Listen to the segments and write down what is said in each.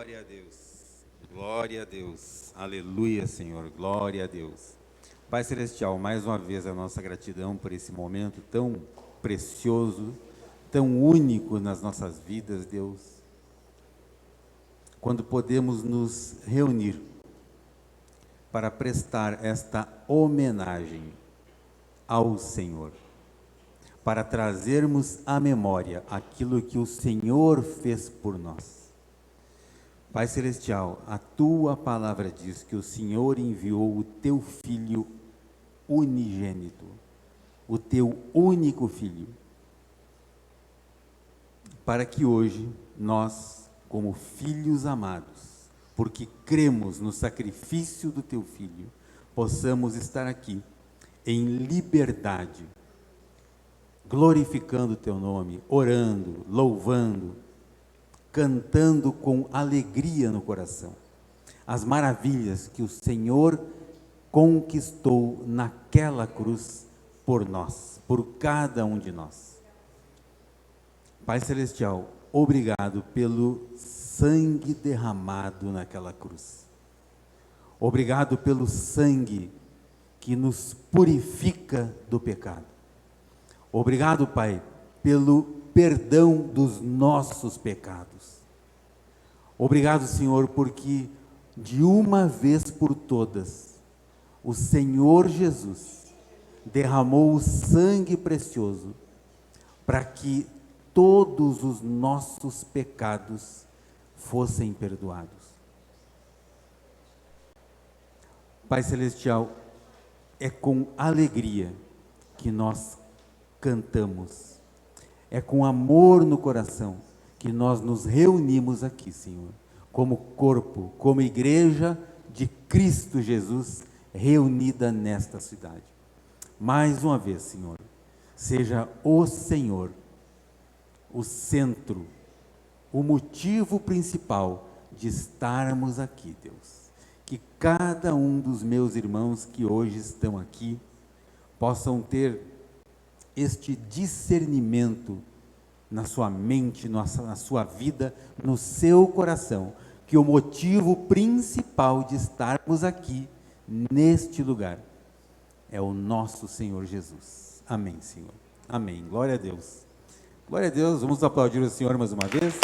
Glória a Deus, glória a Deus, aleluia, Senhor, glória a Deus. Pai Celestial, mais uma vez a nossa gratidão por esse momento tão precioso, tão único nas nossas vidas, Deus, quando podemos nos reunir para prestar esta homenagem ao Senhor, para trazermos à memória aquilo que o Senhor fez por nós. Pai Celestial, a Tua palavra diz que o Senhor enviou o Teu Filho unigênito, o Teu único Filho, para que hoje nós, como filhos amados, porque cremos no sacrifício do Teu Filho, possamos estar aqui em liberdade, glorificando o Teu nome, orando, louvando, cantando com alegria no coração as maravilhas que o Senhor conquistou naquela cruz por nós, por cada um de nós. Pai Celestial, obrigado pelo sangue derramado naquela cruz. Obrigado pelo sangue que nos purifica do pecado. Obrigado, Pai, pelo perdão dos nossos pecados. Obrigado, Senhor, porque de uma vez por todas, o Senhor Jesus derramou o sangue precioso para que todos os nossos pecados fossem perdoados. Pai Celestial, é com alegria que nós cantamos, é com amor no coração que nós nos reunimos aqui, Senhor, como corpo, como igreja de Cristo Jesus, reunida nesta cidade. Mais uma vez, Senhor, seja o Senhor o centro, o motivo principal de estarmos aqui, Deus. Que cada um dos meus irmãos que hoje estão aqui possam ter este discernimento na sua mente, na sua vida, no seu coração, que o motivo principal de estarmos aqui, neste lugar, é o nosso Senhor Jesus. Amém, Senhor. Amém. Glória a Deus. Glória a Deus. Vamos aplaudir o Senhor mais uma vez.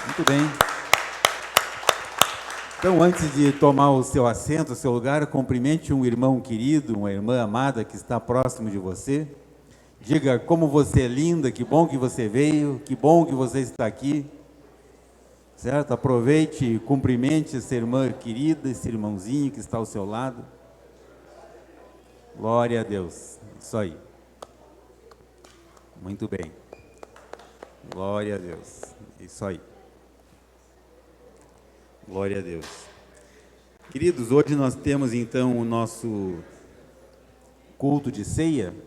Muito bem. Então, antes de tomar o seu assento, o seu lugar, cumprimente um irmão querido, uma irmã amada que está próximo de você. Diga como você é linda, que bom que você veio, que bom que você está aqui. Certo? Aproveite e cumprimente essa irmã querida, esse irmãozinho que está ao seu lado. Glória a Deus. Isso aí. Muito bem. Glória a Deus. Isso aí. Glória a Deus. Queridos, hoje nós temos então o nosso culto de ceia.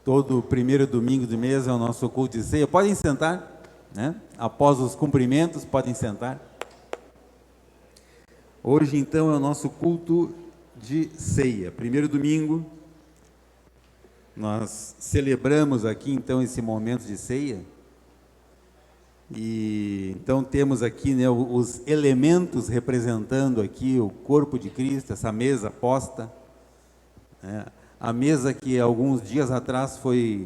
Todo primeiro domingo do mês é o nosso culto de ceia. Podem sentar, né? Após os cumprimentos, podem sentar. Hoje então é o nosso culto de ceia. Primeiro domingo, nós celebramos aqui então esse momento de ceia. E então temos aqui, né, os elementos representando aqui o corpo de Cristo, essa mesa posta, né? A mesa que alguns dias atrás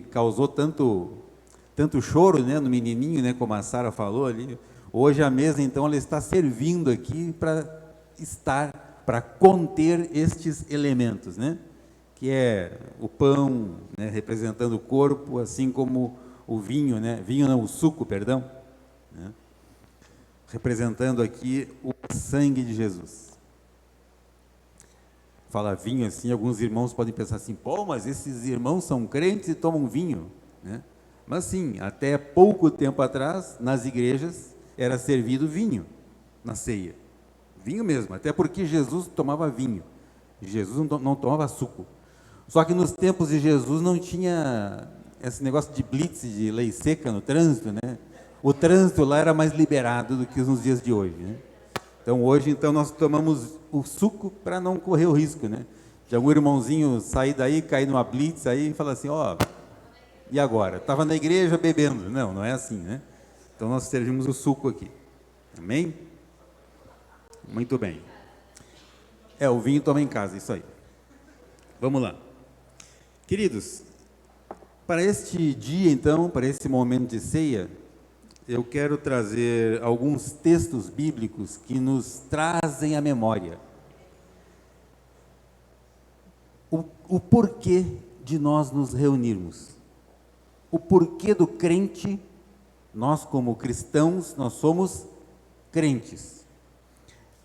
causou tanto choro, né, no menininho, né, como a Sara falou ali. Hoje a mesa então ela está servindo aqui para conter estes elementos, né, que é o pão, né, representando o corpo, assim como o vinho, né, o suco, perdão, né, representando aqui o sangue de Jesus. Fala vinho assim, alguns irmãos podem pensar assim, pô, mas esses irmãos são crentes e tomam vinho, né? Mas sim, até pouco tempo atrás, nas igrejas, era servido vinho na ceia. Vinho mesmo, até porque Jesus tomava vinho. Jesus não tomava suco. Só que nos tempos de Jesus não tinha esse negócio de blitz, de lei seca no trânsito, né? O trânsito lá era mais liberado do que nos dias de hoje, né? Então, hoje, nós tomamos o suco para não correr o risco, né? De algum irmãozinho sair daí, cair numa blitz aí e falar assim, ó, e agora? Estava na igreja bebendo. Não é assim, né? Então, nós servimos o suco aqui. Amém? Muito bem. O vinho toma em casa, isso aí. Vamos lá. Queridos, para este dia, então, para esse momento de ceia, eu quero trazer alguns textos bíblicos que nos trazem à memória o porquê de nós nos reunirmos, o porquê do crente. Nós, como cristãos, nós somos crentes.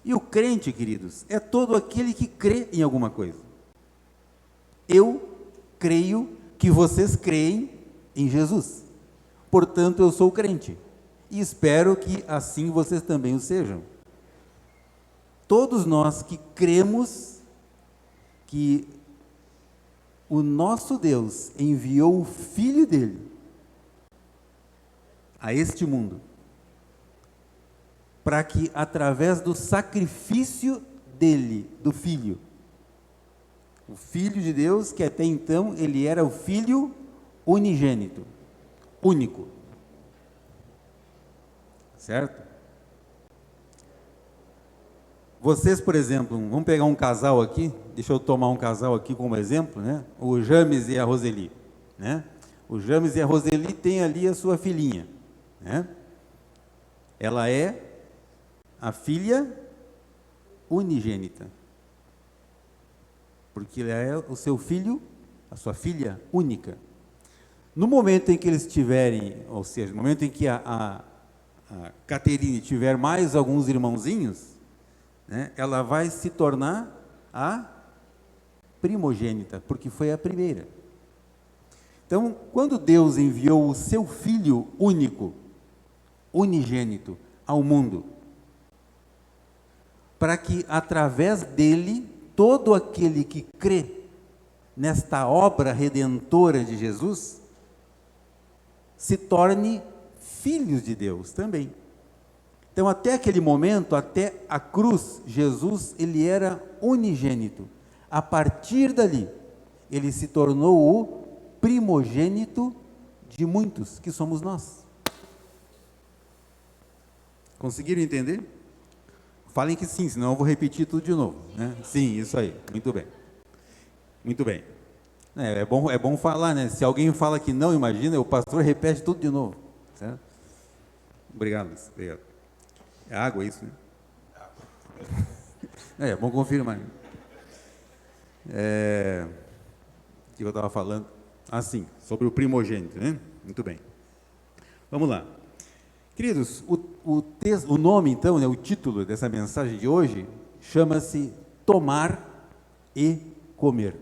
E o crente, queridos, é todo aquele que crê em alguma coisa. Eu creio que vocês creem em Jesus. Portanto, eu sou crente. E espero que assim vocês também o sejam. Todos nós que cremos que o nosso Deus enviou o Filho dele a este mundo, para que através do sacrifício dele, do Filho, o Filho de Deus, que até então ele era o Filho unigênito, único, certo? Vocês, por exemplo, vamos pegar um casal aqui, deixa eu tomar um casal aqui como exemplo, né? O James e a Roseli, né? O James e a Roseli têm ali a sua filhinha, né? Ela é a filha unigênita, porque ele é o seu filho, a sua filha única. No momento em que eles tiverem, ou seja, no momento em que a Caterine tiver mais alguns irmãozinhos, né, ela vai se tornar a primogênita, porque foi a primeira. Então, quando Deus enviou o seu Filho único, unigênito, ao mundo, para que através dele, todo aquele que crê nesta obra redentora de Jesus, se torne filhos de Deus também. Então, até aquele momento, até a cruz, Jesus, ele era unigênito. A partir dali, ele se tornou o primogênito de muitos, que somos nós. Conseguiram entender? Falem que sim, senão eu vou repetir tudo de novo, né? Sim, isso aí, muito bem. Muito bem. É bom falar, né? Se alguém fala que não, imagina, o pastor repete tudo de novo, certo? Obrigado, obrigado. É água isso, né? É bom confirmar. O que eu estava falando? Sim, sobre o primogênito, né? Muito bem. Vamos lá. Queridos, o nome, então, né, o título dessa mensagem de hoje, chama-se Tomar e Comer.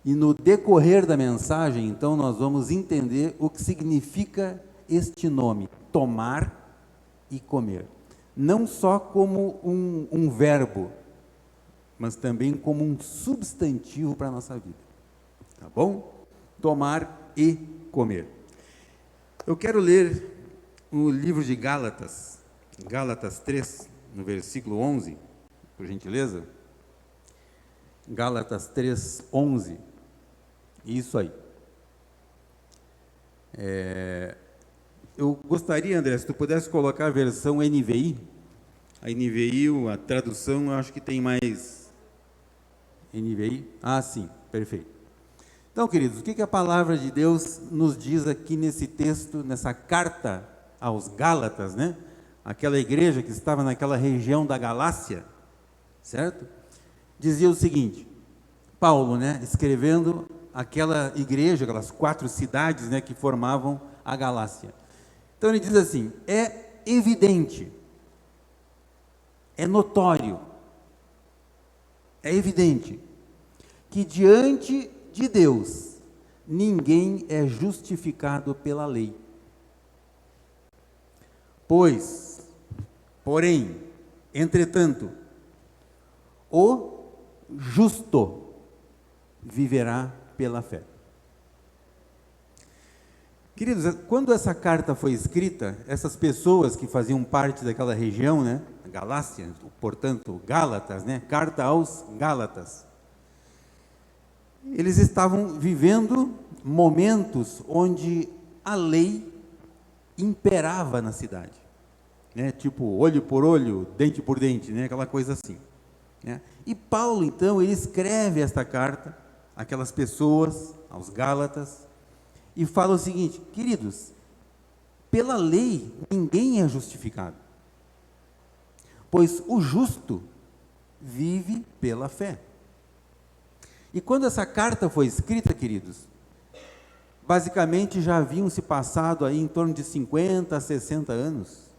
E no decorrer da mensagem, então, nós vamos entender o que significa este nome, tomar e comer. Não só como um verbo, mas também como um substantivo para a nossa vida. Tá bom? Tomar e comer. Eu quero ler o livro de Gálatas, Gálatas 3, no versículo 11, por gentileza. Gálatas 3, 11. Isso aí. Eu gostaria, André, se tu pudesse colocar a versão NVI. A NVI, a tradução, eu acho que tem mais... NVI? Sim, perfeito. Então, queridos, o que a palavra de Deus nos diz aqui nesse texto, nessa carta aos Gálatas, né? Aquela igreja que estava naquela região da Galácia, certo? Dizia o seguinte, Paulo, né, escrevendo aquela igreja, aquelas 4 cidades, né, que formavam a Galácia. Então ele diz assim, é evidente, é notório, é evidente, que diante de Deus, ninguém é justificado pela lei. Porém, entretanto, o justo viverá pela fé. Queridos, quando essa carta foi escrita, essas pessoas que faziam parte daquela região, né, Galácia, portanto, Gálatas, né, carta aos Gálatas, eles estavam vivendo momentos onde a lei imperava na cidade, né? Tipo olho por olho, dente por dente, né? Aquela coisa assim, né? E Paulo, então, ele escreve esta carta àquelas pessoas, aos Gálatas, e fala o seguinte: queridos, pela lei ninguém é justificado, pois o justo vive pela fé. E quando essa carta foi escrita, queridos, basicamente já haviam se passado aí em torno de 50 a 60 anos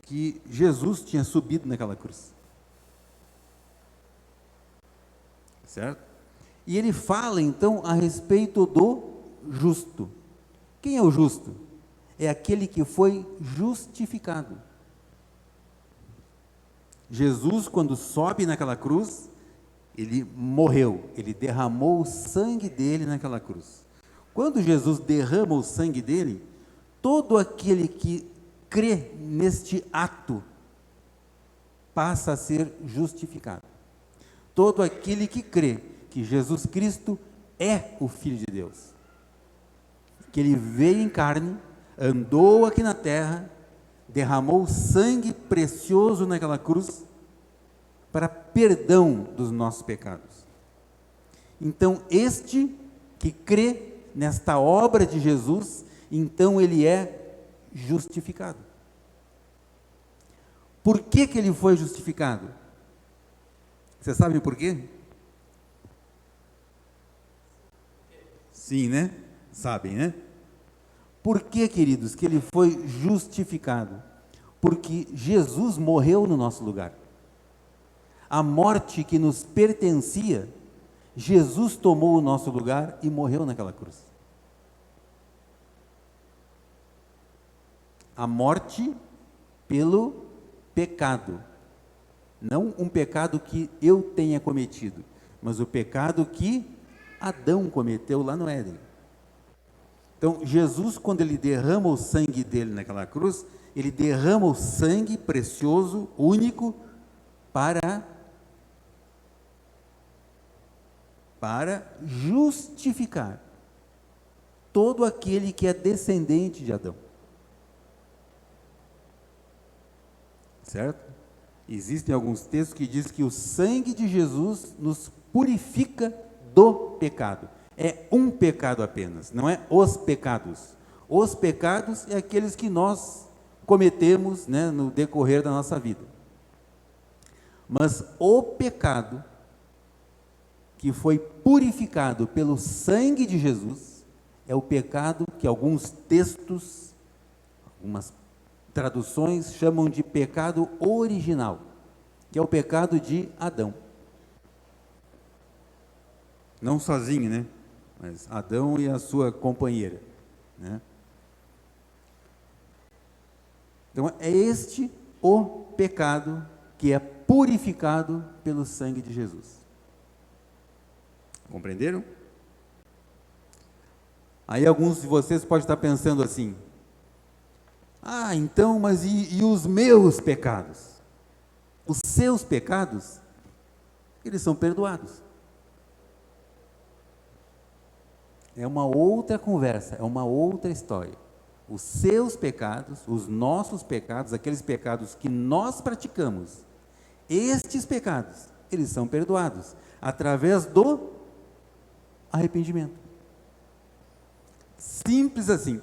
que Jesus tinha subido naquela cruz. Certo? E ele fala então a respeito do justo. Quem é o justo? É aquele que foi justificado. Jesus, quando sobe naquela cruz, ele morreu, ele derramou o sangue dele naquela cruz. Quando Jesus derrama o sangue dele, todo aquele que crê neste ato passa a ser justificado. Todo aquele que crê que Jesus Cristo é o Filho de Deus, que ele veio em carne, andou aqui na terra, derramou sangue precioso naquela cruz para perdão dos nossos pecados. Então, este que crê nesta obra de Jesus, então ele é justificado. Por que que ele foi justificado? Vocês sabem por quê? Sim, né? Sabem, né? Por que, queridos, que ele foi justificado? Porque Jesus morreu no nosso lugar. A morte que nos pertencia, Jesus tomou o nosso lugar e morreu naquela cruz. A morte pelo pecado. Não um pecado que eu tenha cometido, mas o pecado que Adão cometeu lá no Éden. Então, Jesus, quando ele derrama o sangue dele naquela cruz, ele derrama o sangue precioso, único, para justificar todo aquele que é descendente de Adão. Certo? Existem alguns textos que dizem que o sangue de Jesus nos purifica do pecado. É um pecado apenas, não é os pecados. Os pecados é aqueles que nós cometemos, né, no decorrer da nossa vida. Mas o pecado que foi purificado pelo sangue de Jesus é o pecado que alguns textos, algumas traduções chamam de pecado original, que é o pecado de Adão. Não sozinho, né? Mas Adão e a sua companheira, né? Então é este o pecado que é purificado pelo sangue de Jesus. Compreenderam? Aí alguns de vocês podem estar pensando assim: ah, então, mas e os meus pecados? Os seus pecados, eles são perdoados. É uma outra conversa, é uma outra história. Os seus pecados, os nossos pecados, aqueles pecados que nós praticamos, estes pecados, eles são perdoados através do arrependimento. Simples assim.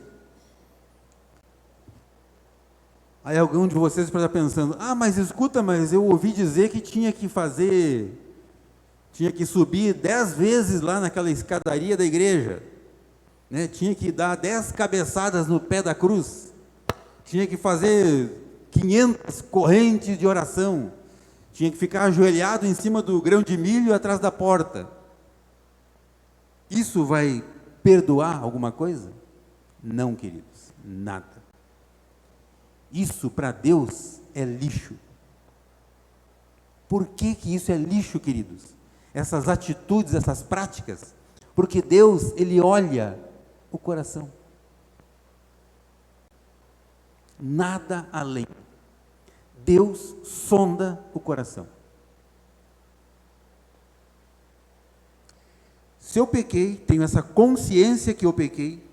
Aí algum de vocês pode estar pensando: ah, mas escuta, mas eu ouvi dizer que tinha que subir 10 vezes lá naquela escadaria da igreja, né? Tinha que dar 10 cabeçadas no pé da cruz, tinha que fazer 500 correntes de oração, tinha que ficar ajoelhado em cima do grão de milho atrás da porta. Isso vai perdoar alguma coisa? Não, queridos, nada. Isso para Deus é lixo. Por que que isso é lixo, queridos? Essas atitudes, essas práticas? Porque Deus, Ele olha o coração. Nada além. Deus sonda o coração. Se eu pequei, tenho essa consciência que eu pequei,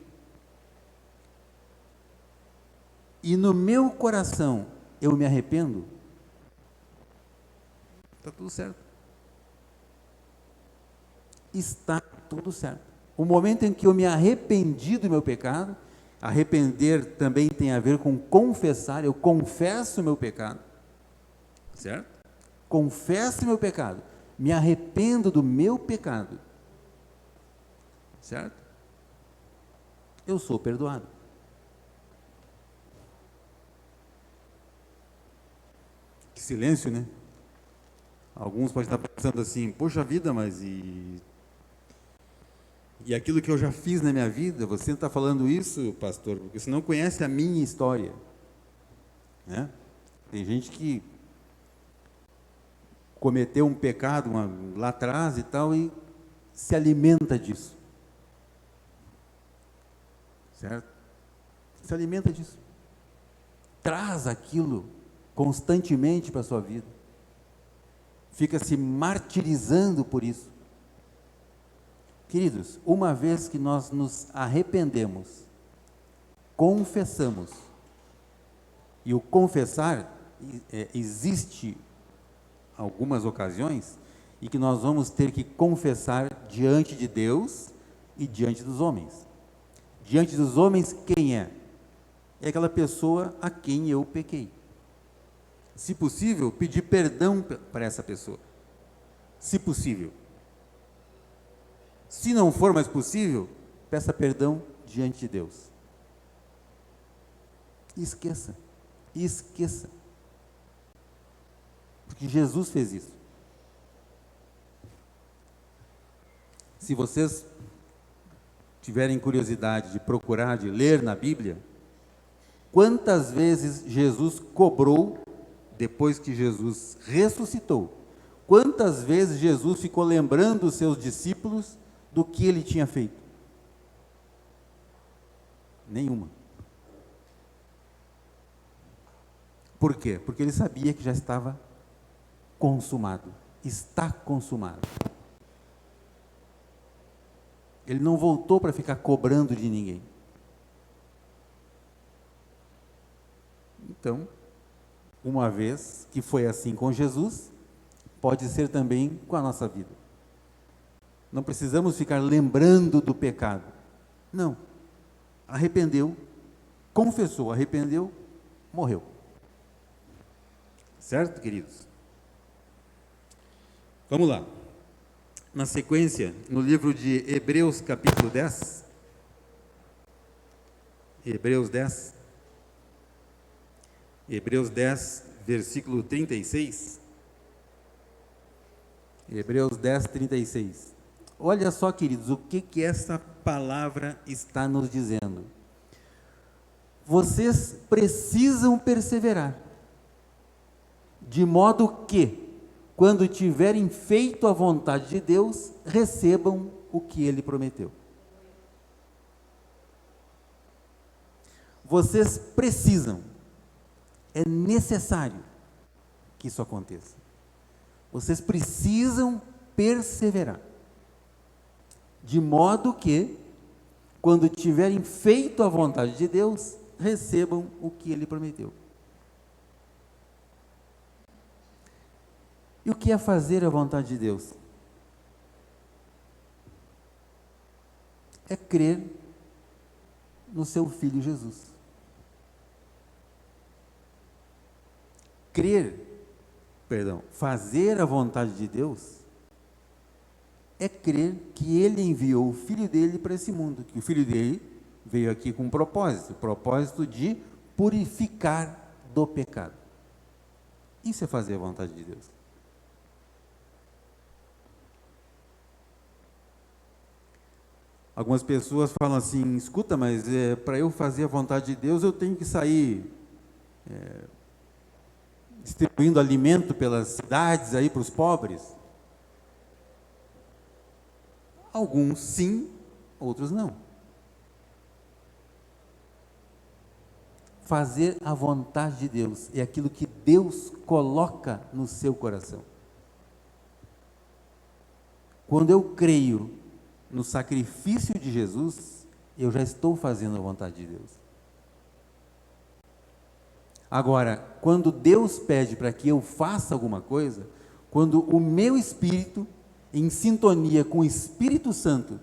e no meu coração eu me arrependo, está tudo certo. Está tudo certo. O momento em que eu me arrependi do meu pecado, arrepender também tem a ver com confessar, eu confesso o meu pecado, certo? Confesso o meu pecado, me arrependo do meu pecado, certo? Eu sou perdoado. Que silêncio, né? Alguns podem estar pensando assim, poxa vida, mas e aquilo que eu já fiz na minha vida, você está falando isso, pastor, porque você não conhece a minha história, né? Tem gente que cometeu um pecado lá atrás e tal, e se alimenta disso, certo? Se alimenta disso, traz aquilo constantemente para a sua vida, fica se martirizando por isso. Queridos, uma vez que nós nos arrependemos, confessamos, e o confessar, existe algumas ocasiões em que nós vamos ter que confessar diante de Deus e diante dos homens. Diante dos homens, quem é? É aquela pessoa a quem eu pequei. Se possível, pedir perdão para essa pessoa. Se possível. Se não for mais possível, peça perdão diante de Deus. Esqueça. Esqueça. Porque Jesus fez isso. Se vocês tiverem curiosidade de procurar, de ler na Bíblia, quantas vezes Jesus cobrou depois que Jesus ressuscitou? Quantas vezes Jesus ficou lembrando os seus discípulos do que ele tinha feito? Nenhuma. Por quê? Porque ele sabia que já estava consumado. Está consumado. Ele não voltou para ficar cobrando de ninguém. Então, uma vez que foi assim com Jesus, pode ser também com a nossa vida. Não precisamos ficar lembrando do pecado. Não. Arrependeu, confessou, arrependeu, morreu. Certo, queridos? Vamos lá. Na sequência, no livro de Hebreus, capítulo 10. Hebreus 10. Hebreus 10, versículo 36. Hebreus 10, 36. Olha só, queridos, o que essa palavra está nos dizendo. Vocês precisam perseverar, de modo que, quando tiverem feito a vontade de Deus, recebam o que Ele prometeu. Vocês precisam, é necessário que isso aconteça. Vocês precisam perseverar, de modo que, quando tiverem feito a vontade de Deus, recebam o que Ele prometeu. E o que é fazer a vontade de Deus? É crer no seu Filho Jesus. Fazer a vontade de Deus é crer que Ele enviou o Filho dele para esse mundo, que o Filho dele veio aqui com um propósito, o propósito de purificar do pecado. Isso é fazer a vontade de Deus. Algumas pessoas falam assim, escuta, mas para eu fazer a vontade de Deus, eu tenho que sair distribuindo alimento pelas cidades aí para os pobres. Alguns sim, outros não. Fazer a vontade de Deus é aquilo que Deus coloca no seu coração. Quando eu creio no sacrifício de Jesus, eu já estou fazendo a vontade de Deus. Agora, quando Deus pede para que eu faça alguma coisa, quando o meu espírito, em sintonia com o Espírito Santo,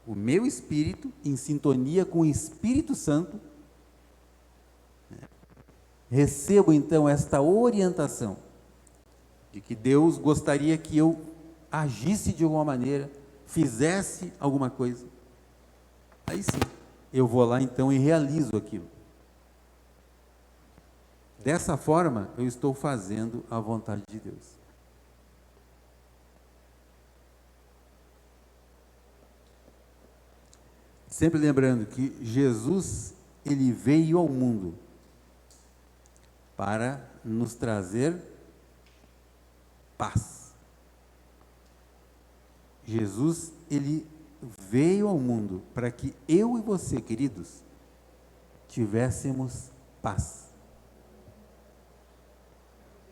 o meu espírito, em sintonia com o Espírito Santo, recebo então esta orientação de que Deus gostaria que eu agisse de alguma maneira, fizesse alguma coisa. Aí sim, eu vou lá então e realizo aquilo. Dessa forma, eu estou fazendo a vontade de Deus. Sempre lembrando que Jesus, ele veio ao mundo para nos trazer paz. Jesus, ele veio ao mundo para que eu e você, queridos, tivéssemos paz.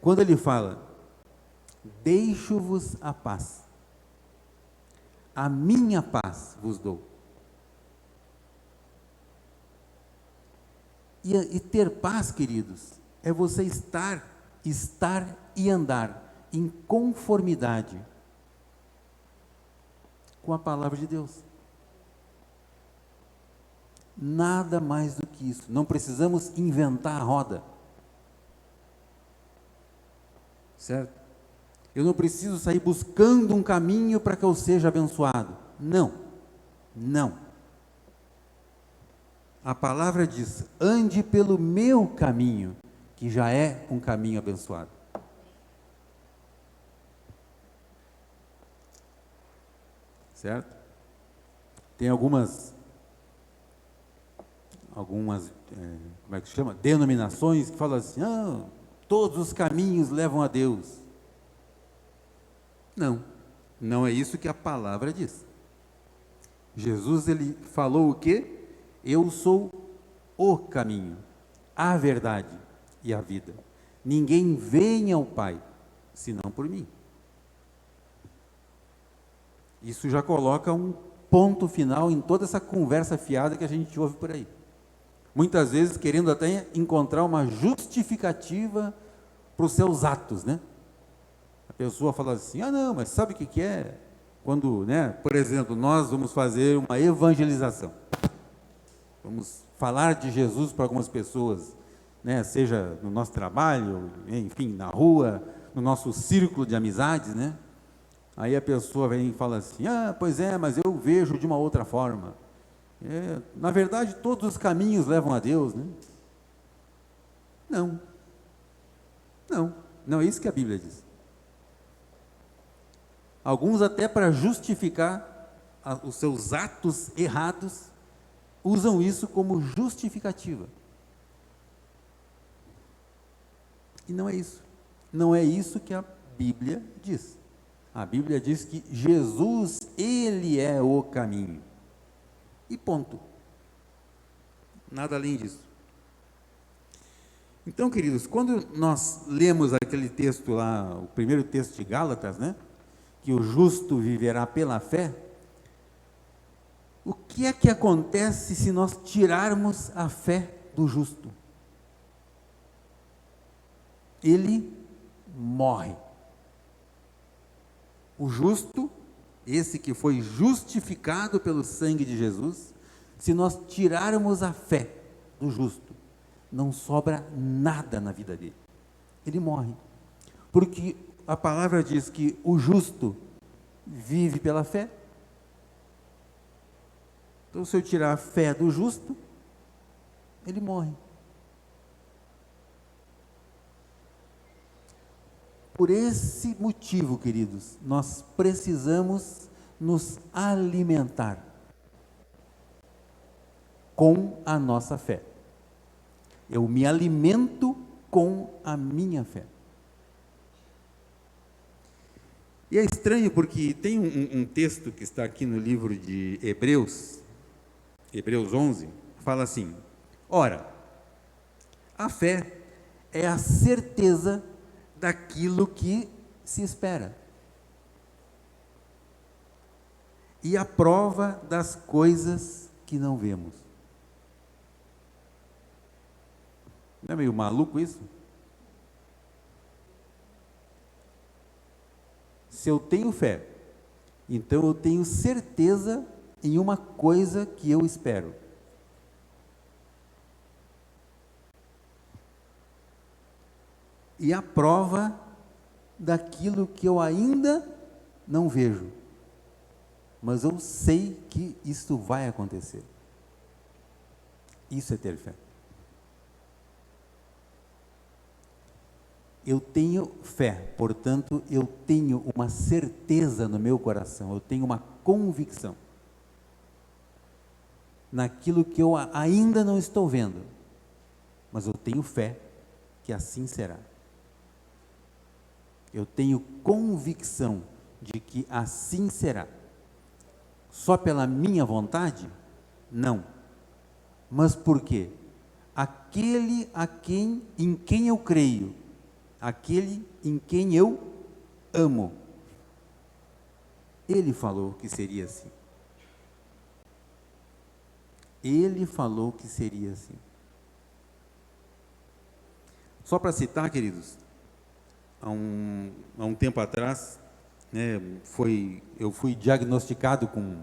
Quando ele fala, deixo-vos a paz, a minha paz vos dou. E ter paz, queridos, é você estar e andar em conformidade com a palavra de Deus. Nada mais do que isso. Não precisamos inventar a roda. Certo? Eu não preciso sair buscando um caminho para que eu seja abençoado. Não. Não. A palavra diz, ande pelo meu caminho, que já é um caminho abençoado. Certo? Tem algumas como é que se chama? Denominações que falam assim, todos os caminhos levam a Deus. Não, não é isso que a palavra diz. Jesus, ele falou o quê? Eu sou o caminho, a verdade e a vida. Ninguém vem ao Pai, senão por mim. Isso já coloca um ponto final em toda essa conversa fiada que a gente ouve por aí. Muitas vezes querendo até encontrar uma justificativa para os seus atos, né? A pessoa fala assim, não, mas sabe o que é? Quando, por exemplo, nós vamos fazer uma evangelização. Vamos falar de Jesus para algumas pessoas, seja no nosso trabalho, enfim, na rua, no nosso círculo de amizades, né? Aí a pessoa vem e fala assim, pois é, mas eu vejo de uma outra forma. Na verdade, todos os caminhos levam a Deus, né? Não. Não é isso que a Bíblia diz. Alguns até para justificar os seus atos errados, usam isso como justificativa. E não é isso. Não é isso que a Bíblia diz. A Bíblia diz que Jesus, ele é o caminho. E ponto. Nada além disso. Então, queridos, quando nós lemos aquele texto lá, o primeiro texto de Gálatas, que o justo viverá pela fé, o que é que acontece se nós tirarmos a fé do justo? Ele morre. O justo, esse que foi justificado pelo sangue de Jesus, se nós tirarmos a fé do justo, não sobra nada na vida dele. Ele morre. Porque a palavra diz que o justo vive pela fé. Então, se eu tirar a fé do justo, ele morre. Por esse motivo, queridos, nós precisamos nos alimentar com a nossa fé. Eu me alimento com a minha fé. E é estranho porque tem um texto que está aqui no livro de Hebreus 11, fala assim, ora, a fé é a certeza daquilo que se espera. e a prova das coisas que não vemos. Não é meio maluco isso? Se eu tenho fé, então eu tenho certeza em uma coisa que eu espero. E a prova daquilo que eu ainda não vejo. Mas eu sei que isso vai acontecer. Isso é ter fé. Eu tenho fé, portanto, eu tenho uma certeza no meu coração, eu tenho uma convicção naquilo que eu ainda não estou vendo, mas eu tenho fé que assim será. Eu tenho convicção de que assim será. Só pela minha vontade? Não. Mas por quê? Aquele em quem eu creio, aquele em quem eu amo, ele falou que seria assim. Ele falou que seria assim. Só para citar, queridos, há um tempo atrás, né, eu fui diagnosticado com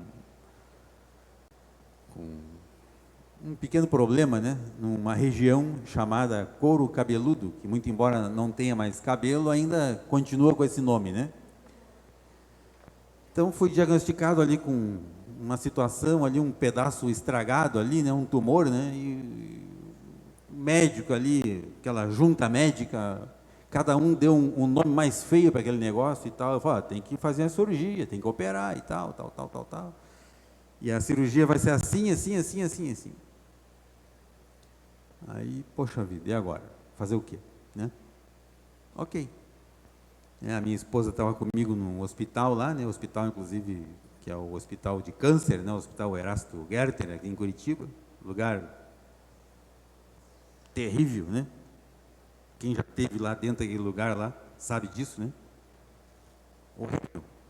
um pequeno problema, né, numa região chamada couro cabeludo, que muito embora não tenha mais cabelo, ainda continua com esse nome, né? Então fui diagnosticado ali com uma situação ali, um pedaço estragado ali, né, um tumor, né, e o médico ali, aquela junta médica, cada um deu um nome mais feio para aquele negócio e tal. Eu falei, tem que fazer a cirurgia, tem que operar e tal. E a cirurgia vai ser assim. Aí, poxa vida, e agora? Fazer o quê? Né? Ok. A minha esposa estava comigo num hospital lá, né? Hospital, inclusive, que é o hospital de câncer, né? O Hospital Erasto Gerter, aqui em Curitiba. Lugar terrível, né? Quem já esteve lá dentro daquele lugar lá, sabe disso, né?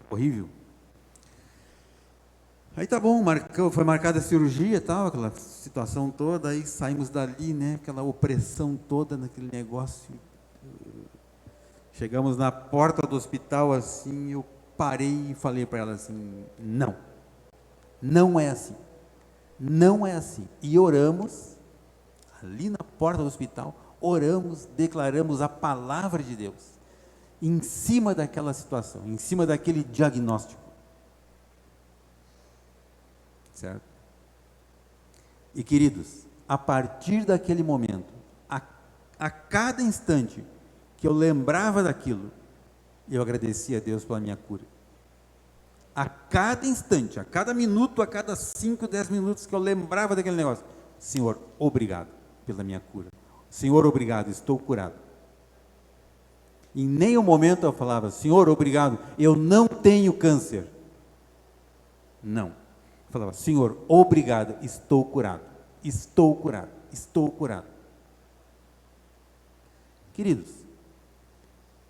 Horrível. Aí tá bom, foi marcada a cirurgia e tal, aquela situação toda, aí saímos dali, né? Aquela opressão toda naquele negócio. Chegamos na porta do hospital assim, eu parei e falei para ela assim, não é assim. Não é assim. E oramos, ali na porta do hospital, oramos, declaramos a palavra de Deus, em cima daquela situação, em cima daquele diagnóstico. Certo? E queridos, a partir daquele momento, a cada instante que eu lembrava daquilo, eu agradecia a Deus pela minha cura. A cada instante, a cada minuto, a cada 5, 10 minutos que eu lembrava daquele negócio, Senhor, obrigado pela minha cura. Senhor, obrigado, estou curado. Em nenhum momento eu falava, Senhor, obrigado, eu não tenho câncer. Não. Eu falava, Senhor, obrigado, estou curado. Estou curado, estou curado. Queridos,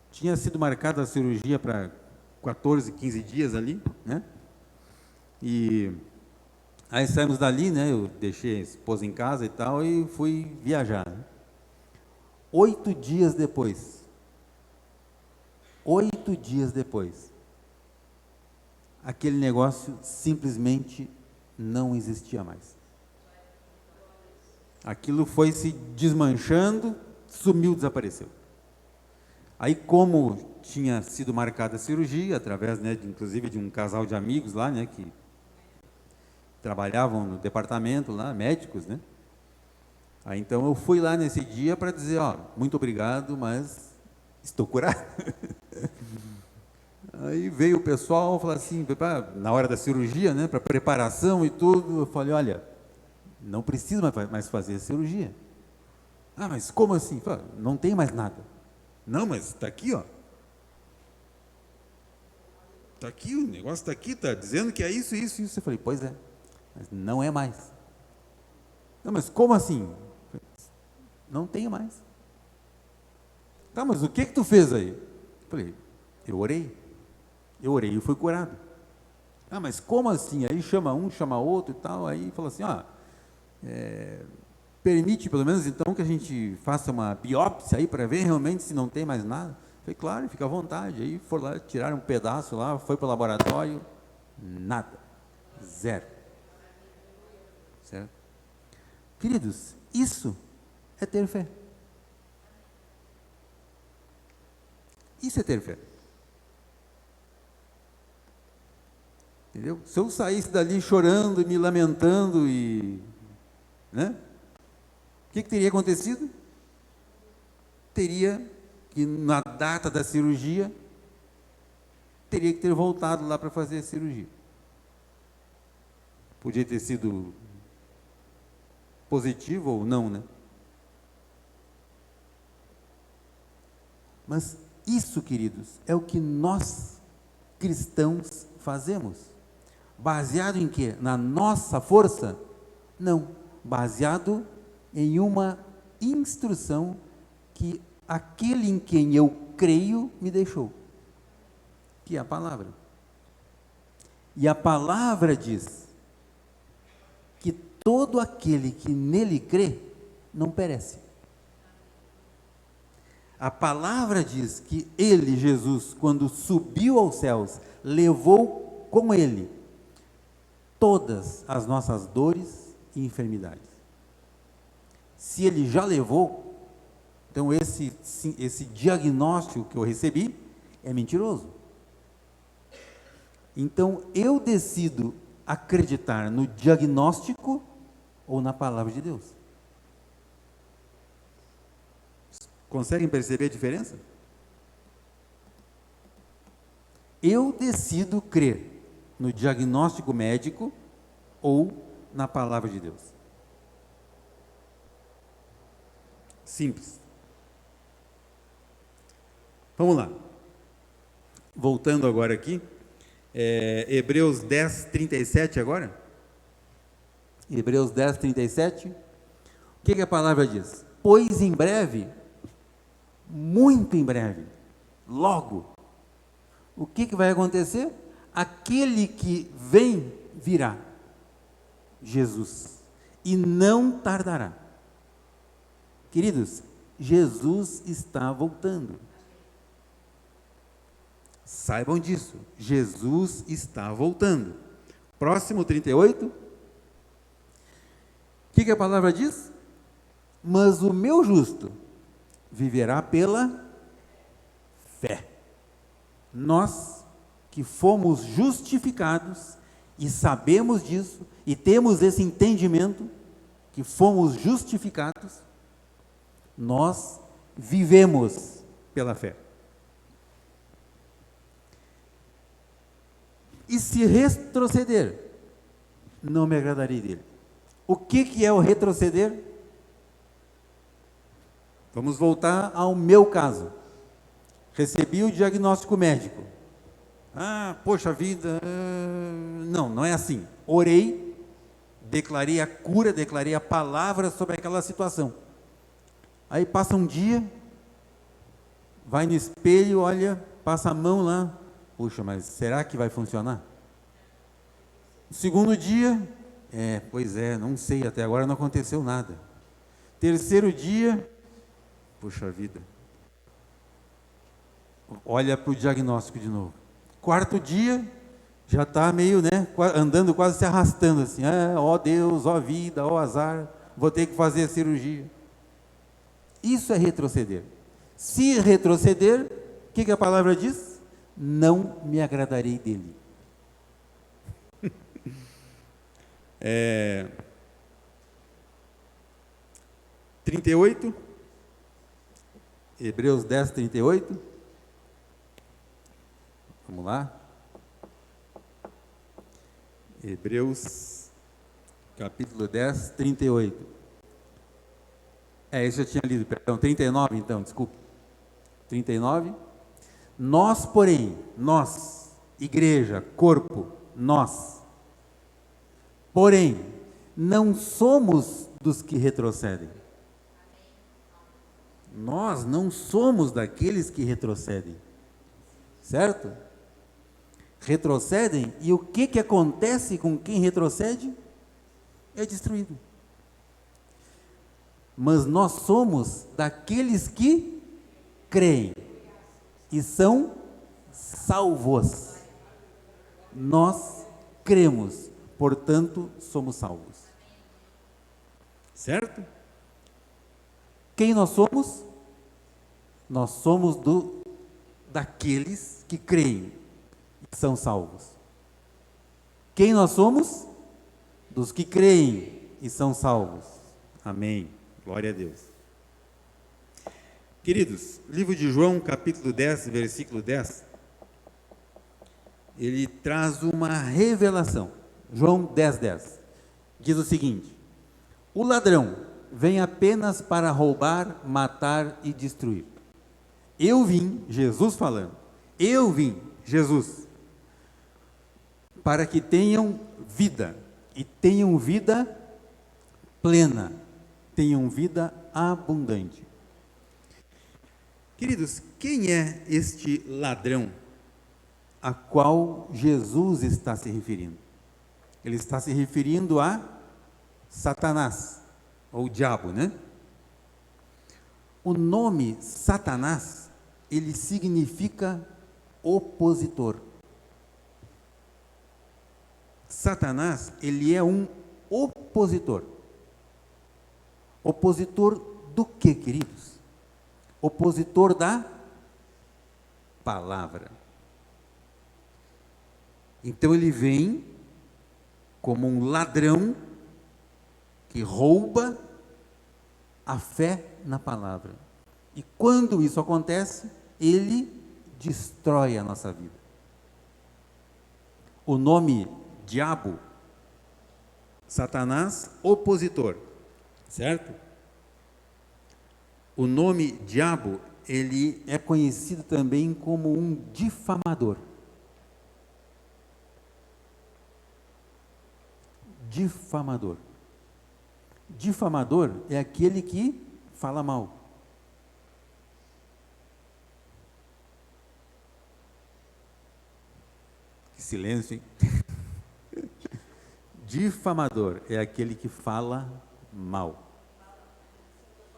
tinha sido marcada a cirurgia para 14, 15 dias ali, né? E aí saímos dali, né? Eu deixei a esposa em casa e tal e fui viajar. 8 dias depois, aquele negócio simplesmente não existia mais. Aquilo foi se desmanchando, sumiu, desapareceu. Aí, como tinha sido marcada a cirurgia, através, né, inclusive de um casal de amigos lá, né, que trabalhavam no departamento lá, médicos, né? Aí então eu fui lá nesse dia para dizer, ó, muito obrigado, mas estou curado. Aí veio o pessoal, falou assim, na hora da cirurgia, né, para preparação e tudo, eu falei, olha, não precisa mais fazer a cirurgia. Ah, mas como assim? Falei, não tem mais nada. Não, mas está aqui, ó. Está aqui, o negócio está aqui, está dizendo que é isso. Eu falei, pois é, mas não é mais. Não, mas como assim? Não tenho mais. Tá, mas o que tu fez aí? Eu falei, eu orei e fui curado. Ah, mas como assim? Aí chama um, chama outro e tal, aí fala assim, permite pelo menos então que a gente faça uma biópsia aí para ver realmente se não tem mais nada. Falei, claro, fica à vontade. Aí foram lá, tiraram um pedaço lá, foi para o laboratório, nada, zero. Certo? Queridos, isso é ter fé. Isso é ter fé. Entendeu? Se eu saísse dali chorando, me lamentando né? O que teria acontecido? Teria que, na data da cirurgia, teria que ter voltado lá para fazer a cirurgia. Podia ter sido positivo ou não, né? Mas isso, queridos, é o que nós, cristãos, fazemos. Baseado em quê? Na nossa força? Não. Baseado em uma instrução que aquele em quem eu creio me deixou, que é a palavra. E a palavra diz que todo aquele que nele crê não perece. A palavra diz que ele, Jesus, quando subiu aos céus, levou com ele todas as nossas dores e enfermidades. Se ele já levou, então esse diagnóstico que eu recebi é mentiroso. Então eu decido acreditar no diagnóstico ou na palavra de Deus. Conseguem perceber a diferença? Eu decido crer no diagnóstico médico ou na palavra de Deus. Simples. Vamos lá. Voltando agora aqui, Hebreus 10, 37 agora. Hebreus 10, 37. O que a palavra diz? Pois em breve, muito em breve, logo, o que vai acontecer? Aquele que vem virá, Jesus, e não tardará. Queridos, Jesus está voltando. Saibam disso, Jesus está voltando. Próximo 38. O que a palavra diz? Mas o meu justo viverá pela fé. Nós que fomos justificados e sabemos disso e temos esse entendimento que fomos justificados, nós vivemos pela fé. E se retroceder, não me agradarei dele. O que é o retroceder? Vamos voltar ao meu caso. Recebi o diagnóstico médico. Poxa vida, não é assim. Orei, declarei a cura, declarei a palavra sobre aquela situação. Aí passa um dia, vai no espelho, olha, passa a mão lá. Puxa, mas será que vai funcionar? No segundo dia, pois é, não sei, até agora não aconteceu nada. Terceiro dia, puxa vida, olha para o diagnóstico de novo. Quarto dia, já está meio, andando quase se arrastando assim, ó Deus, ó vida, ó azar, vou ter que fazer a cirurgia. Isso é retroceder. Se retroceder, o que a palavra diz? Não me agradarei dele. 38, Hebreus 10, 38. Vamos lá. Hebreus, capítulo 10, 38. Isso eu tinha lido, perdão, 39 então, desculpe. 39. Nós, porém, igreja, corpo, porém, não somos dos que retrocedem. Nós não somos daqueles que retrocedem. Certo? retrocedem, e o que acontece com quem retrocede? É destruído. Mas nós somos daqueles que creem e são salvos. Nós cremos, portanto, somos salvos. Certo? Quem nós somos? Nós somos daqueles que creem e são salvos. Quem nós somos? Dos que creem e são salvos. Amém. Glória a Deus. Queridos, livro de João, capítulo 10, versículo 10, ele traz uma revelação. João 10, 10. Diz o seguinte: o ladrão vem apenas para roubar, matar e destruir. Eu vim, Jesus falando, eu vim, Jesus, para que tenham vida, e tenham vida plena, tenham vida abundante. Queridos, quem é este ladrão a qual Jesus está se referindo? Ele está se referindo a Satanás, ou diabo, né? O nome Satanás, ele significa opositor. Satanás, ele é um opositor. Opositor do que, queridos? Opositor da palavra. Então ele vem como um ladrão que rouba a fé na palavra. E quando isso acontece, ele destrói a nossa vida. O nome diabo, Satanás, opositor, certo? O nome diabo, ele é conhecido também como um difamador. Difamador. Difamador é aquele que fala mal. Que silêncio, hein? Difamador é aquele que fala mal.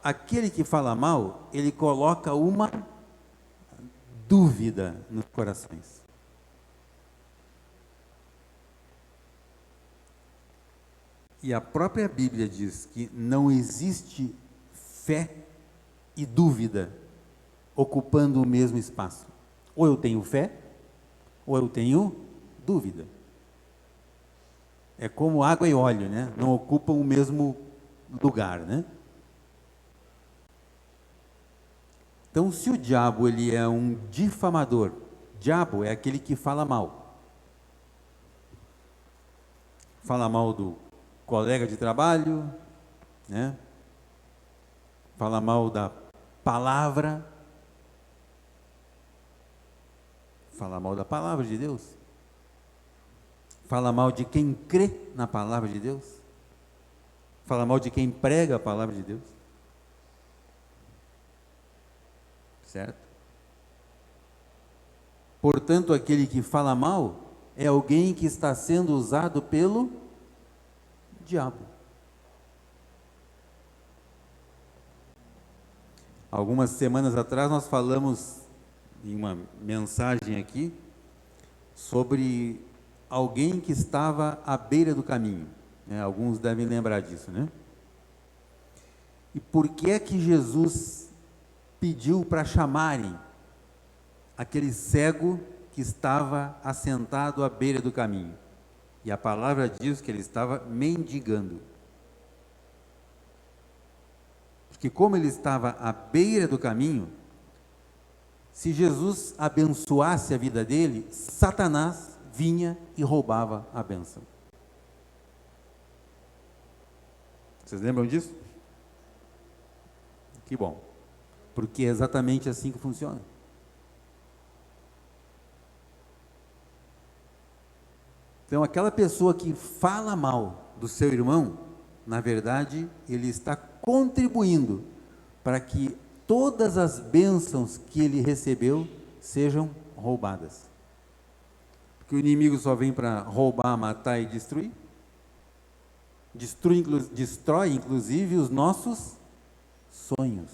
Aquele que fala mal, ele coloca uma dúvida nos corações. E a própria Bíblia diz que não existe fé e dúvida ocupando o mesmo espaço. Ou eu tenho fé, ou eu tenho dúvida. É como água e óleo, né? Não ocupam o mesmo lugar, né? Então, se o diabo ele é um difamador, diabo é aquele que fala mal. Fala mal do colega de trabalho, né? Fala mal da palavra. Fala mal da palavra de Deus. Fala mal de quem crê na palavra de Deus. Fala mal de quem prega a palavra de Deus. Certo? Portanto, aquele que fala mal é alguém que está sendo usado pelo diabo. Algumas semanas atrás nós falamos em uma mensagem aqui sobre alguém que estava à beira do caminho, né? Alguns devem lembrar disso, né? E por que é que Jesus pediu para chamarem aquele cego que estava assentado à beira do caminho? E a palavra diz que ele estava mendigando. Porque como ele estava à beira do caminho, se Jesus abençoasse a vida dele, Satanás vinha e roubava a bênção. Vocês lembram disso? Que bom. Porque é exatamente assim que funciona. Então, aquela pessoa que fala mal do seu irmão, na verdade, ele está contribuindo para que todas as bênçãos que ele recebeu sejam roubadas. Porque que o inimigo só vem para roubar, matar e destruir? Destrói, inclusive, os nossos sonhos.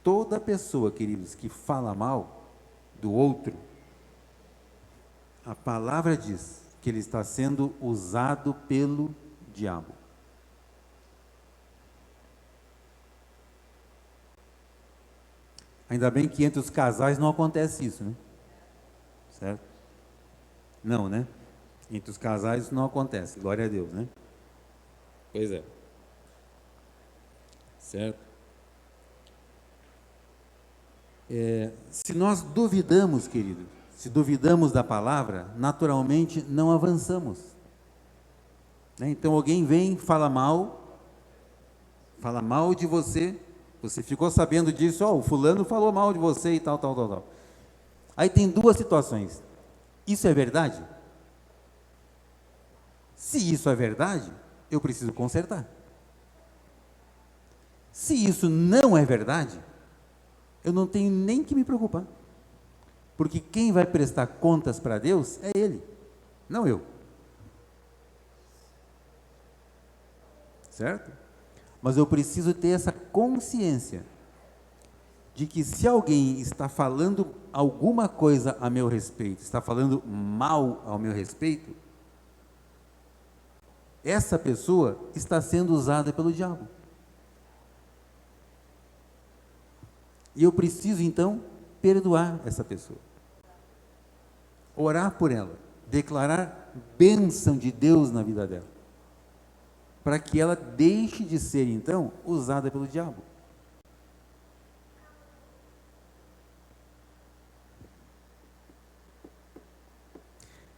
Toda pessoa, queridos, que fala mal do outro, a palavra diz que ele está sendo usado pelo diabo. Ainda bem que entre os casais não acontece isso, né? Certo? Não, né? Entre os casais isso não acontece, glória a Deus, né? Pois é. Certo? Se nós duvidamos, querido, se duvidamos da palavra, naturalmente não avançamos. Né? Então alguém vem, fala mal de você, você ficou sabendo disso, o fulano falou mal de você e tal. Aí tem duas situações. Isso é verdade? Se isso é verdade, eu preciso consertar. Se isso não é verdade, eu não tenho nem que me preocupar. Porque quem vai prestar contas para Deus é Ele, não eu. Certo? Mas eu preciso ter essa consciência de que se alguém está falando alguma coisa a meu respeito, está falando mal ao meu respeito, essa pessoa está sendo usada pelo diabo. E eu preciso, então, perdoar essa pessoa. Orar por ela. Declarar bênção de Deus na vida dela. Para que ela deixe de ser, então, usada pelo diabo.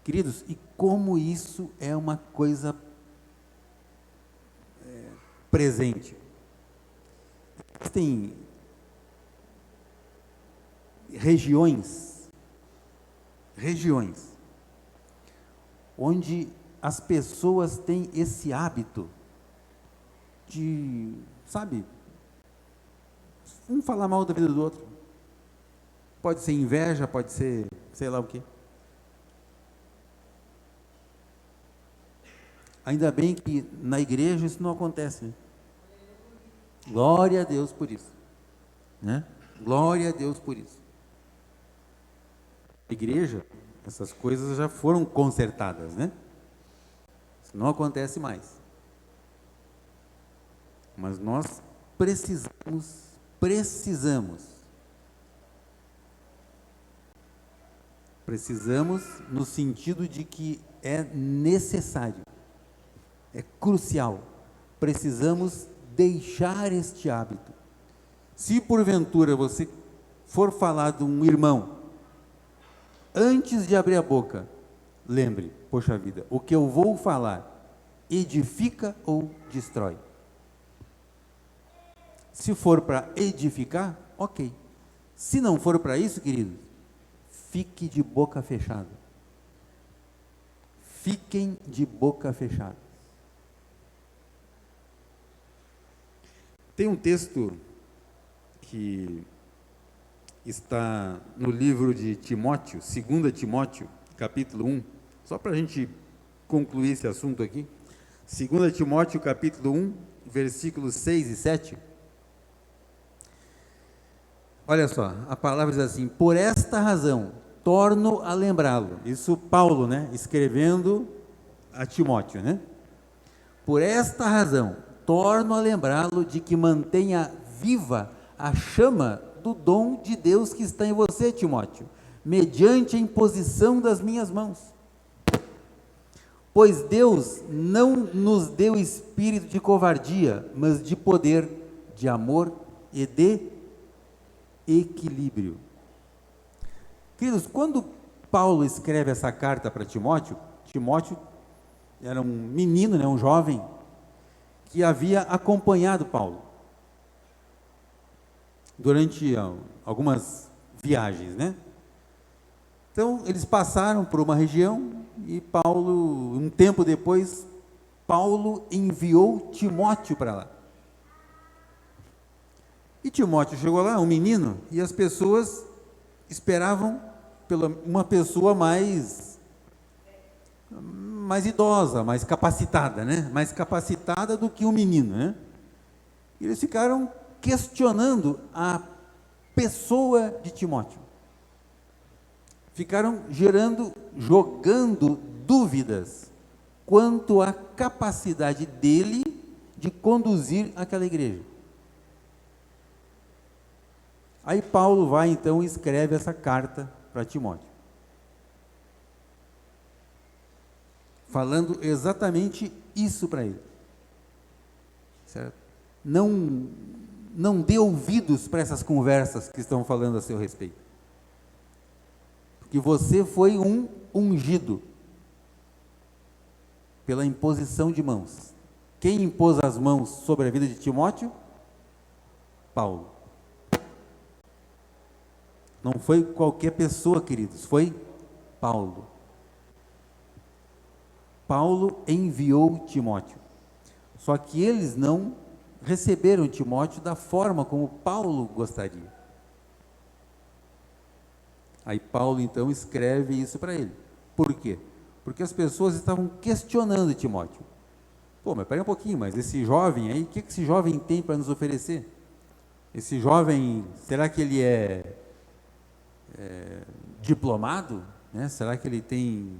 Queridos, e como isso é uma coisa presente. Tem regiões onde as pessoas têm esse hábito de, sabe, um falar mal da vida do outro. Pode ser inveja, pode ser sei lá o quê. Ainda bem que na igreja isso não acontece, né? Glória a Deus por isso, né? Glória a Deus por isso. Na igreja, essas coisas já foram consertadas, né? Isso não acontece mais. Mas nós precisamos no sentido de que é necessário, é crucial, precisamos deixar este hábito. Se porventura você for falar de um irmão, antes de abrir a boca, lembre, poxa vida, o que eu vou falar edifica ou destrói? Se for para edificar, ok. Se não for para isso, queridos, fique de boca fechada. Fiquem de boca fechada. Tem um texto que está no livro de Timóteo, 2 Timóteo, capítulo 1, só para a gente concluir esse assunto aqui. 2 Timóteo, capítulo 1, versículos 6 e 7. Olha só, a palavra diz assim: por esta razão, torno a lembrá-lo. Isso Paulo, né, escrevendo a Timóteo, né? Por esta razão, torno a lembrá-lo de que mantenha viva a chama do dom de Deus que está em você, Timóteo, mediante a imposição das minhas mãos. Pois Deus não nos deu espírito de covardia, mas de poder, de amor e de equilíbrio. Queridos, quando Paulo escreve essa carta para Timóteo, Timóteo era um menino, né, um jovem, que havia acompanhado Paulo durante algumas viagens, né? Então, eles passaram por uma região e Paulo, um tempo depois, Paulo enviou Timóteo para lá. E Timóteo chegou lá, um menino, e as pessoas esperavam pela uma pessoa mais idosa, mais capacitada, né? Mais capacitada do que um menino, né? E eles ficaram questionando a pessoa de Timóteo. Ficaram jogando dúvidas quanto à capacidade dele de conduzir aquela igreja. Aí Paulo vai então e escreve essa carta para Timóteo, falando exatamente isso para ele, certo? Não dê ouvidos para essas conversas que estão falando a seu respeito, porque você foi um ungido pela imposição de mãos. Quem impôs as mãos sobre a vida de Timóteo? Paulo. Não foi qualquer pessoa, queridos, foi Paulo. Paulo enviou Timóteo. Só que eles não receberam Timóteo da forma como Paulo gostaria. Aí Paulo então escreve isso para ele. Por quê? Porque as pessoas estavam questionando Timóteo. Pô, mas peraí um pouquinho, mas esse jovem aí, o que esse jovem tem para nos oferecer? Esse jovem, será que ele é diplomado? Né? Será que ele tem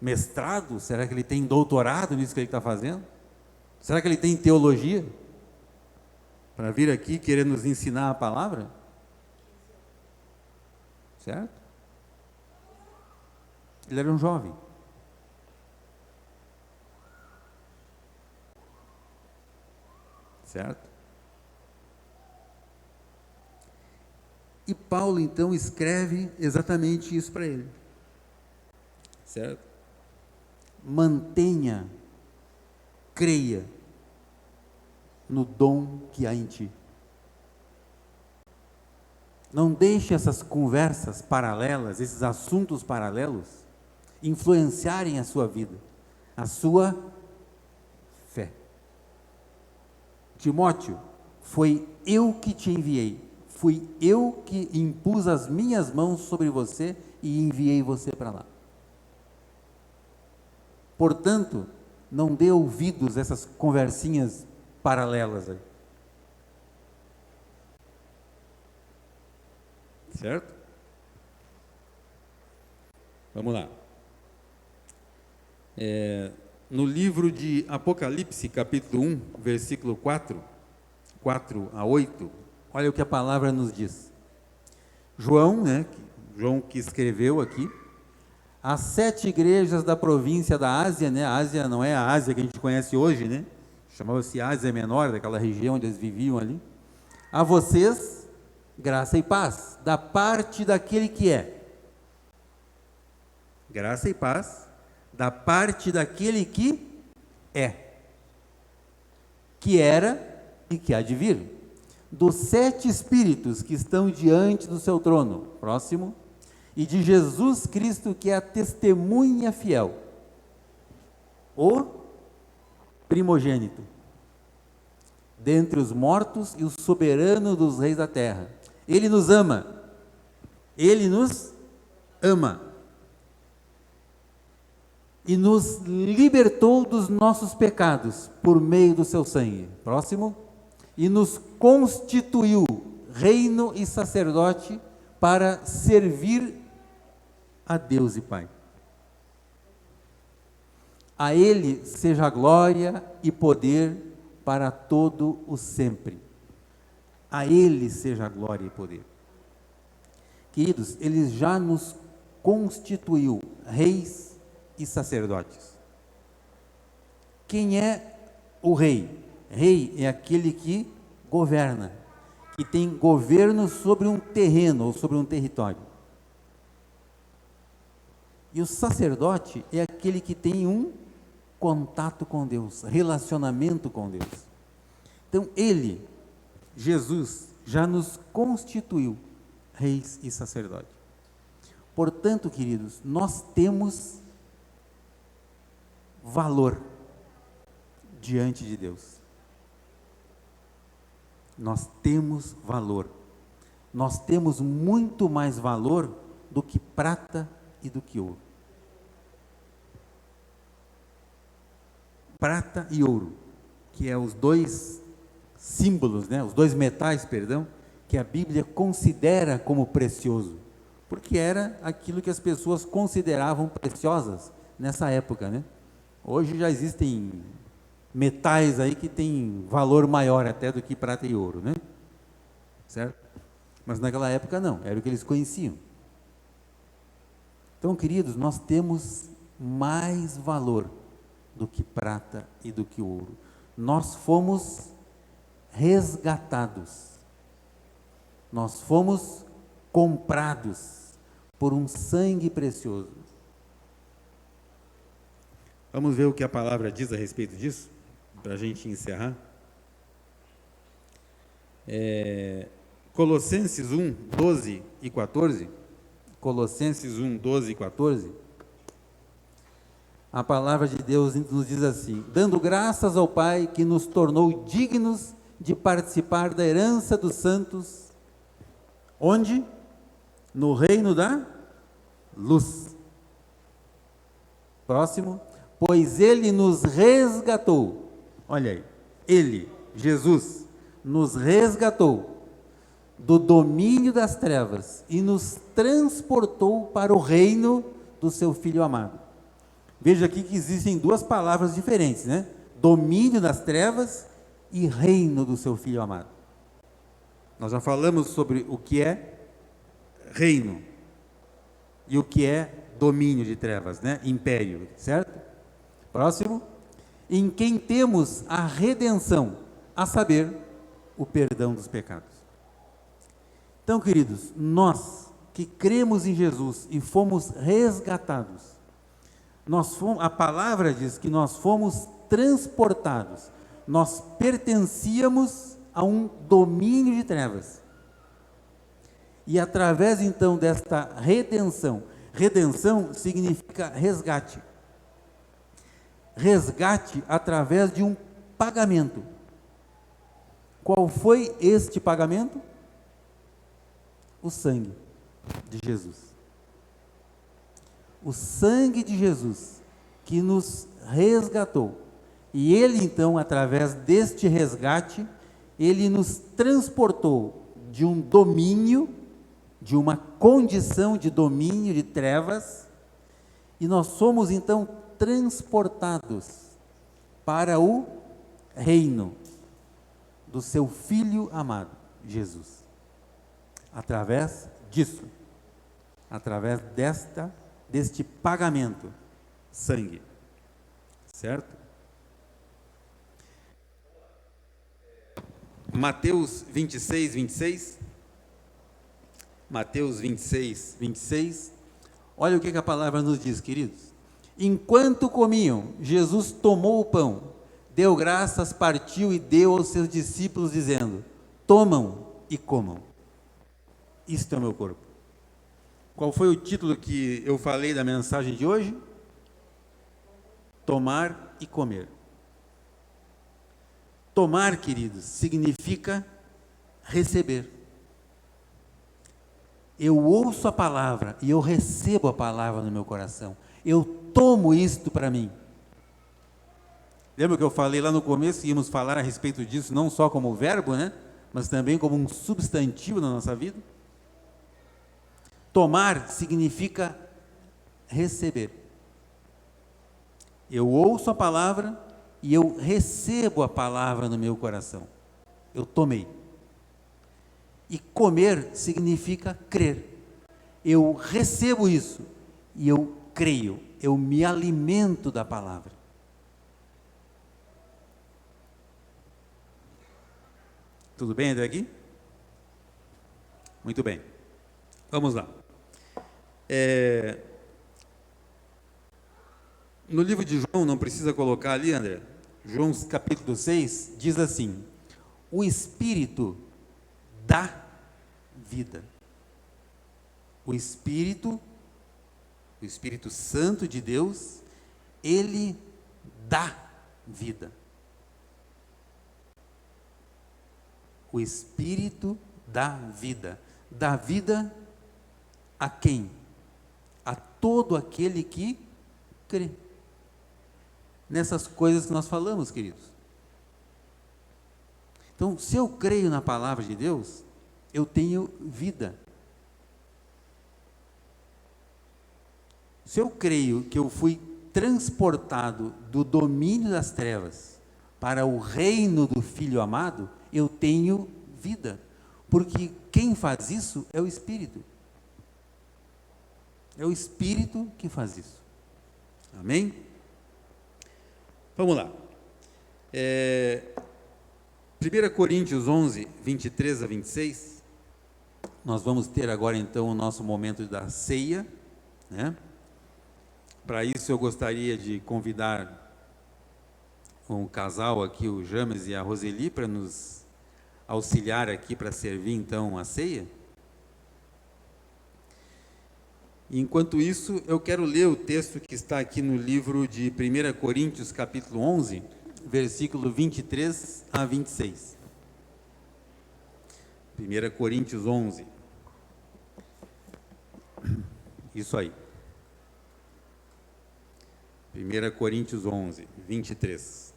mestrado? Será que ele tem doutorado nisso que ele está fazendo? Será que ele tem teologia? Para vir aqui querer nos ensinar a palavra? Certo? Ele era um jovem. Certo? E Paulo então escreve exatamente isso para ele. Certo? Mantenha, creia no dom que há em ti. Não deixe essas conversas paralelas, esses assuntos paralelos, influenciarem a sua vida, a sua fé. Timóteo, foi eu que te enviei, fui eu que impus as minhas mãos sobre você e enviei você para lá. Portanto, não dê ouvidos a essas conversinhas paralelas aí. Certo? Vamos lá. No livro de Apocalipse, capítulo 1, versículo 4 a 8, olha o que a palavra nos diz. João que escreveu aqui, as 7 igrejas da província da Ásia, né? A Ásia não é a Ásia que a gente conhece hoje, né? Chamava-se Ásia Menor, daquela região onde eles viviam ali. A vocês, graça e paz, da parte daquele que é. Graça e paz, da parte daquele que é, que era e que há de vir, dos 7 espíritos que estão diante do seu trono, próximo, e de Jesus Cristo, que é a testemunha fiel, o primogênito, dentre os mortos e o soberano dos reis da terra. Ele nos ama, ele nos ama, e nos libertou dos nossos pecados, por meio do seu sangue, próximo, e nos constituiu reino e sacerdote, para servir a Deus e Pai. A Ele seja glória e poder para todo o sempre. A Ele seja glória e poder. Queridos, Ele já nos constituiu reis e sacerdotes. Quem é o rei? Rei é aquele que governa, que tem governo sobre um terreno ou sobre um território. E o sacerdote é aquele que tem um contato com Deus, relacionamento com Deus. Então ele, Jesus, já nos constituiu reis e sacerdotes. Portanto, queridos, nós temos valor diante de Deus. Nós temos valor. Nós temos muito mais valor do que prata e do que ouro. Prata e ouro, que é os dois símbolos, né? Os dois metais, perdão, que a Bíblia considera como precioso, porque era aquilo que as pessoas consideravam preciosas nessa época, né? Hoje já existem metais aí que têm valor maior até do que prata e ouro, né? Certo? Mas naquela época não, era o que eles conheciam. Então, queridos, nós temos mais valor do que prata e do que ouro. Nós fomos resgatados. Nós fomos comprados por um sangue precioso. Vamos ver o que a palavra diz a respeito disso, para a gente encerrar. Colossenses 1, 12 e 14. Colossenses 1, 12 e 14. A palavra de Deus nos diz assim: dando graças ao Pai que nos tornou dignos de participar da herança dos santos. Onde? No reino da luz. Próximo. Pois Ele nos resgatou. Olha aí. Ele, Jesus, nos resgatou do domínio das trevas e nos transportou para o reino do seu Filho amado. Veja aqui que existem duas palavras diferentes, né? Domínio das trevas e reino do seu Filho amado. Nós já falamos sobre o que é reino e o que é domínio de trevas, né? Império, certo? Próximo. Em quem temos a redenção, a saber, o perdão dos pecados. Então, queridos, nós que cremos em Jesus e fomos resgatados, a palavra diz que nós fomos transportados, nós pertencíamos a um domínio de trevas. E através então desta redenção significa resgate. Resgate através de um pagamento. Qual foi este pagamento? O sangue de Jesus. O sangue de Jesus que nos resgatou. E Ele então, através deste resgate, Ele nos transportou de um domínio, de uma condição de domínio de trevas, e nós somos então transportados para o reino do seu Filho amado, Jesus. Através disso, através deste pagamento, sangue, certo? Mateus 26, 26. Mateus 26, 26. Olha o que a palavra nos diz, queridos. Enquanto comiam, Jesus tomou o pão, deu graças, partiu e deu aos seus discípulos, dizendo: tomam e comam. Isto é o meu corpo. Qual foi o título que eu falei da mensagem de hoje? Tomar e comer. Tomar, queridos, significa receber. Eu ouço a palavra e eu recebo a palavra no meu coração. Eu tomo isto para mim. Lembra que eu falei lá no começo que íamos falar a respeito disso, não só como verbo, né? Mas também como um substantivo na nossa vida? Tomar significa receber. Eu ouço a palavra e eu recebo a palavra no meu coração. Eu tomei. E comer significa crer. Eu recebo isso e eu creio. Eu me alimento da palavra. Tudo bem até aqui? Muito bem. Vamos lá. No livro de João, não precisa colocar ali, André, João capítulo 6, diz assim: o Espírito dá vida. O Espírito Santo de Deus, Ele dá vida. O Espírito dá vida. Dá vida a quem? a todo aquele que crê. Nessas coisas que nós falamos, queridos. Então, se eu creio na palavra de Deus, eu tenho vida. Se eu creio que eu fui transportado do domínio das trevas para o reino do Filho amado, eu tenho vida. Porque quem faz isso é o Espírito. É o Espírito que faz isso. Amém? Vamos lá. 1 Coríntios 11, 23 a 26. Nós vamos ter agora então o nosso momento da ceia, né? Para isso eu gostaria de convidar um casal aqui, o James e a Roseli, para nos auxiliar aqui para servir então a ceia. Enquanto isso, eu quero ler o texto que está aqui no livro de 1 Coríntios, capítulo 11, versículo 23 a 26. 1 Coríntios 11. Isso aí. 1 Coríntios 11, 23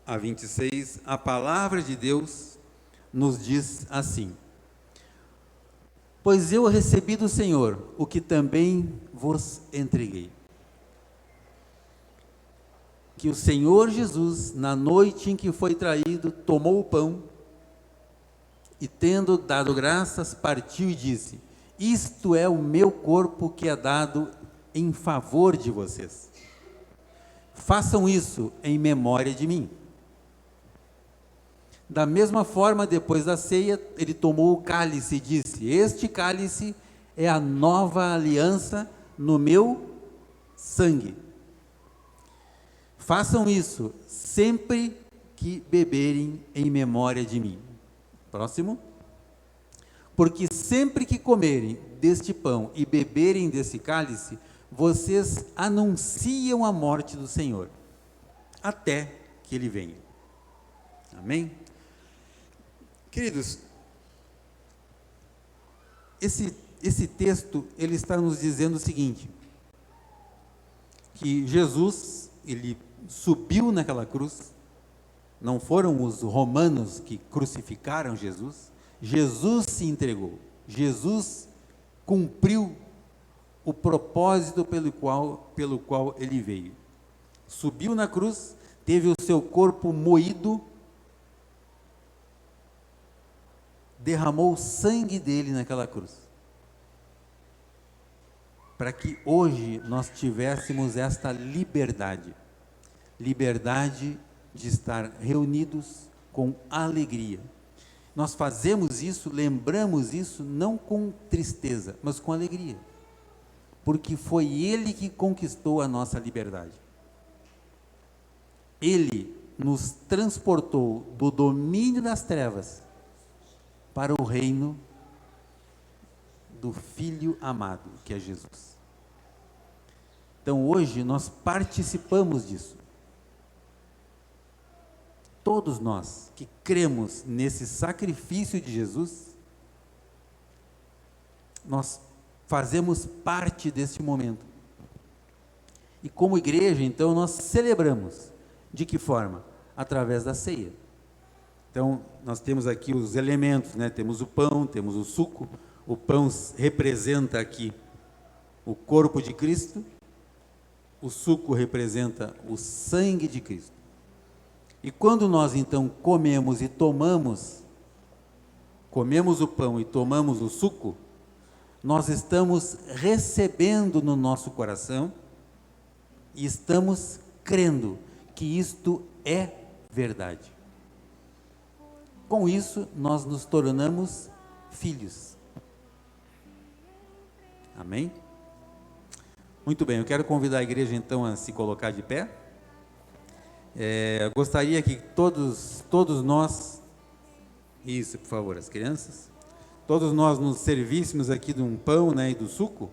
a 26, a palavra de Deus nos diz assim: pois eu recebi do Senhor o que também vos entreguei. Que o Senhor Jesus, na noite em que foi traído, tomou o pão e, tendo dado graças, partiu e disse: isto é o meu corpo que é dado em favor de vocês. Façam isso em memória de mim. Da mesma forma, depois da ceia, ele tomou o cálice e disse: este cálice é a nova aliança no meu sangue. Façam isso sempre que beberem em memória de mim. Próximo. Porque sempre que comerem deste pão e beberem desse cálice, vocês anunciam a morte do Senhor, até que Ele venha. Amém? Queridos, esse texto, ele está nos dizendo o seguinte, que Jesus, ele subiu naquela cruz, não foram os romanos que crucificaram Jesus, Jesus se entregou, Jesus cumpriu o propósito pelo qual ele veio. Subiu na cruz, teve o seu corpo moído, derramou o sangue dele naquela cruz, para que hoje nós tivéssemos esta liberdade de estar reunidos com alegria. Nós fazemos isso, lembramos isso, não com tristeza, mas com alegria, porque foi Ele que conquistou a nossa liberdade. Ele nos transportou do domínio das trevas para o reino do Filho amado, que é Jesus. Então hoje nós participamos disso. Todos nós que cremos nesse sacrifício de Jesus, nós fazemos parte desse momento. E como igreja, então, nós celebramos. De que forma? Através da ceia. Então, nós temos aqui os elementos, né? Temos o pão, temos o suco. O pão representa aqui o corpo de Cristo. O suco representa o sangue de Cristo. E quando nós, então, comemos o pão e tomamos o suco, nós estamos recebendo no nosso coração e estamos crendo que isto é verdade. Com isso, nós nos tornamos filhos. Amém? Muito bem, eu quero convidar a igreja então a se colocar de pé. Eu gostaria que todos nós, isso, por favor, as crianças, todos nós nos servíssemos aqui de um pão, né, e do suco,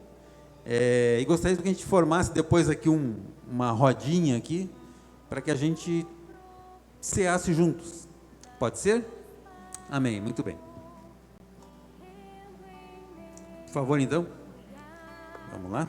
e gostaria que a gente formasse depois aqui uma rodinha aqui, para que a gente ceasse juntos. Pode ser? Amém, muito bem. Por favor, então, Vamos lá?